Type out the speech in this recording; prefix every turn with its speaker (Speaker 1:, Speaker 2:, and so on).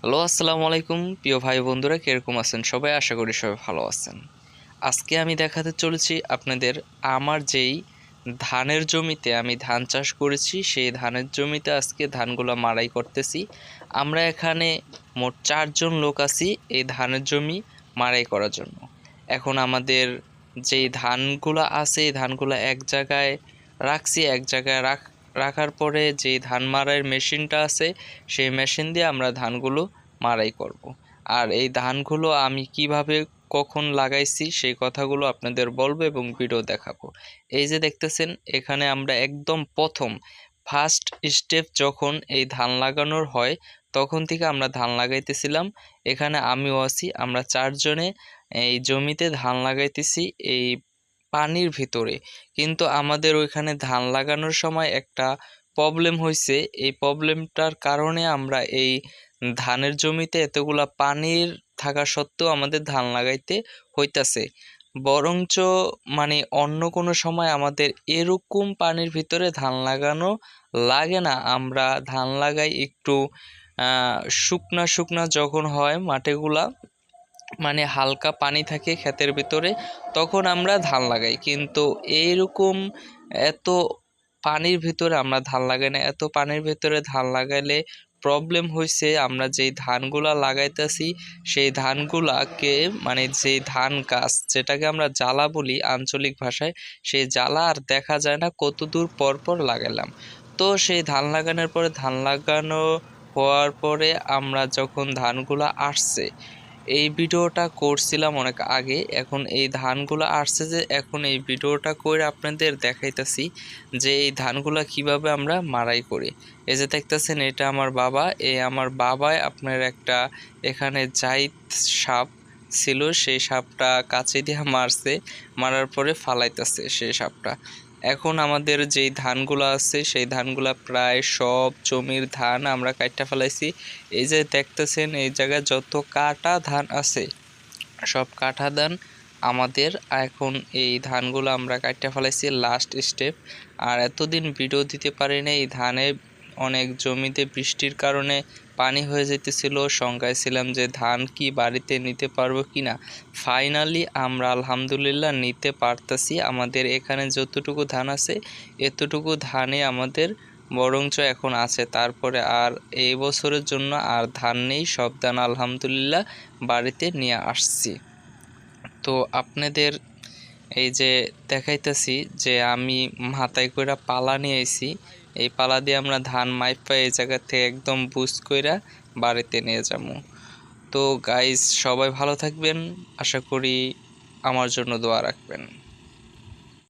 Speaker 1: Hello, আসসালামু আলাইকুম প্রিয় ভাই বন্ধুরা, কিরকম আছেন সবাই? আশা করি সবাই ভালো আছেন। আজকে আমি দেখাতে চলেছি আপনাদের আমার যেই ধানের জমিতে আমি ধান চাষ করেছি, সেই ধানের জমিতে আজকে ধানগুলো মাড়াই করতেছি। আমরা এখানে মোট ৪ জন লোক আছি এই ধানের জমি মাড়াই করার জন্য। এখন আমাদের যেই ধানগুলো আছে, এই ধানগুলো এক জায়গায় রাখছি, এক জায়গায় রাখার পরে যেই ধান মাড়াইয়ের মেশিনটা আছে, সেই মেশিন দিয়ে আমরা ধানগুলো মাড়াই করব। আর এই ধানগুলো আমি কিভাবে কখন লাগাইছি সেই কথাগুলো আপনাদের বলবো এবং ভিডিও দেখাবো। এই যে দেখতেছেন, এখানে আমরা একদম প্রথম ফার্স্ট স্টেপ যখন এই ধান লাগানোর হয় তখন থেকে আমরা ধান লাগাইতেছিলাম। এখানে আমিও আছি, আমরা ৪ জনে এই জমিতে ধান লাগাইতেছি এই পানির ভিতরে। কিন্তু আমাদের ওইখানে ধান লাগানোর সময় একটা প্রবলেম হয়েছে। এই প্রবলেমটার কারণে আমরা এই ধানের জমিতে এতগুলা পানির থাকা সত্ত্বেও আমাদের ধান লাগাইতে হইতাছে। বরঞ্চ মানে অন্য কোনো সময় আমাদের এরকম পানির ভিতরে ধান লাগানো লাগে না। আমরা ধান লাগাই একটু শুকনা শুকনা যখন হয় মাঠেগুলা, মানে হালকা পানি থাকে ক্ষেতের ভিতরে, তখন আমরা ধান লাগাই। কিন্তু এইরকম এত পানির ভিতরে আমরা ধান লাগাই না। এত পানির ভিতরে ধান লাগাইলে প্রবলেম হয়েছে, আমরা যেই ধানগুলা লাগাইতেছি সেই ধানগুলাকে, মানে যেই ধান গাছ যেটাকে আমরা জ্বালা বলি আঞ্চলিক ভাষায়, সেই জ্বালা আর দেখা যায় না কত দূর পর পর লাগাইলাম। তো সেই ধান লাগানোর পরে, ধান লাগানো হওয়ার পরে আমরা যখন ধানগুলা আসছে, এই ভিডিওটা করছিলাম অনেক আগে। এখন এই ধানগুলো আসছে, যে এখন এই ভিডিওটা করে আপনাদের দেখাইতেছি যে এই ধানগুলা কিভাবে আমরা মাড়াই করি। এই যে দেখতেছেন, এটা আমার বাবা। এই আমার বাবাই আপনার একটা এখানে জাইদ সাপ ছিল, সেই সাপটা কাছে দিয়ে মারছে, মারার পরে ফালাইতেছে সেই সাপটা। এখন আমাদের যেই ধানগুলো আছে সেই ধানগুলা প্রায় সব জমির ধান আমরা কাইটটা ফেলাইছি। এই যে দেখতেছেন, এই জায়গায় যত কাটা ধান আছে সব কাটা ধান আমাদের। এখন এই ধানগুলো আমরা কাটতে ফেলাইছি, লাস্ট স্টেপ। আর এতদিন ভিডিও দিতে পারি না, এই ধানে অনেক জমিতে বৃষ্টির কারণে পানি হয়ে যেতেছিল। শঙ্কায় ছিলাম যে ধান কি বাড়িতে নিতে পারবো কি না। ফাইনালি আমরা আলহামদুলিল্লাহ নিতে পারতাছি। আমাদের এখানে যতটুকু ধান আছে এতটুকু ধানে আমাদের বরঞ্চ এখন আছে। তারপরে আর এই বছরের জন্য আর ধান নেই, সব ধান আলহামদুলিল্লাহ বাড়িতে নিয়ে আসছি। তো আপনাদের এই যে দেখাইতেছি যে আমি মাথায় কইরা পালা নিয়ে আইছি, এই পালা দিয়ে আমরা ধান মাইপা এই জায়গা থেকে একদম বুঝ কইরা বাড়িতে নিয়ে যাবো। তো গাইস, সবাই ভালো থাকবেন, আশা করি আমার জন্য দোয়া রাখবেন।